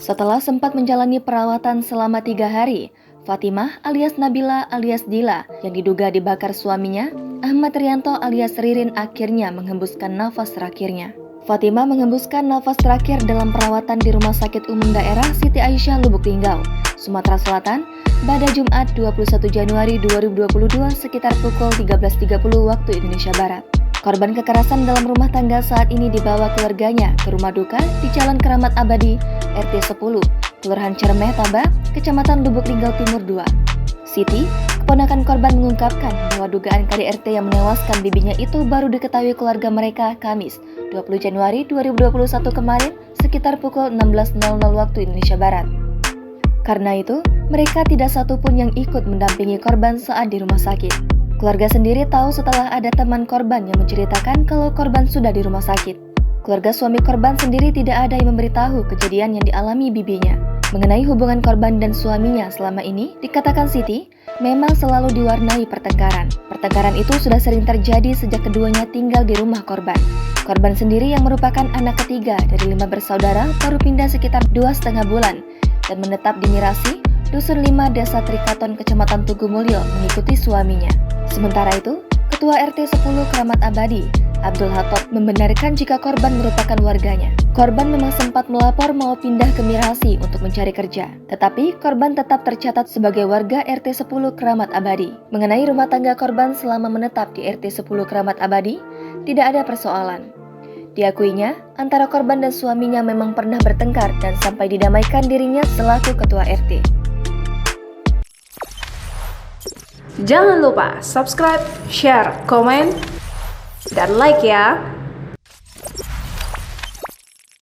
Setelah sempat menjalani perawatan selama 3 hari, Fatimah alias Nabila alias Dila yang diduga dibakar suaminya, Ahmad Rianto alias Ririn akhirnya menghembuskan nafas terakhirnya. Fatimah menghembuskan nafas terakhir dalam perawatan di Rumah Sakit Umum Daerah Siti Aisyah Lubuk Linggau, Sumatera Selatan pada Jumat 21 Januari 2022 sekitar pukul 13.30 waktu Indonesia Barat. Korban kekerasan dalam rumah tangga saat ini dibawa keluarganya ke rumah duka di Jalan Keramat Abadi, RT 10, Kelurahan Cermeh Taba, Kecamatan Lubuk Linggau Timur 2. Siti, keponakan korban mengungkapkan bahwa dugaan KDRT yang menewaskan bibinya itu baru diketahui keluarga mereka Kamis, 20 Januari 2021 kemarin sekitar pukul 16.00 waktu Indonesia Barat. Karena itu, mereka tidak satupun yang ikut mendampingi korban saat di rumah sakit. Keluarga sendiri tahu setelah ada teman korban yang menceritakan kalau korban sudah di rumah sakit. Keluarga suami korban sendiri tidak ada yang memberitahu kejadian yang dialami bibinya. Mengenai hubungan korban dan suaminya selama ini, dikatakan Siti, memang selalu diwarnai pertengkaran. Pertengkaran itu sudah sering terjadi sejak keduanya tinggal di rumah korban. Korban sendiri yang merupakan anak ketiga dari 5 bersaudara baru pindah sekitar 2,5 bulan dan menetap di Mirasi, Dusun 5 Desa Trikaton, Kecamatan Tugumulyo mengikuti suaminya. Sementara itu, Ketua RT 10 Keramat Abadi, Abdul Hatop, membenarkan jika korban merupakan warganya. Korban memang sempat melapor mau pindah ke Mirasi untuk mencari kerja, tetapi korban tetap tercatat sebagai warga RT 10 Keramat Abadi. Mengenai rumah tangga korban selama menetap di RT 10 Keramat Abadi, tidak ada persoalan. Diakuinya, antara korban dan suaminya memang pernah bertengkar dan sampai didamaikan dirinya selaku Ketua RT. Jangan lupa subscribe, share, komen, dan like ya!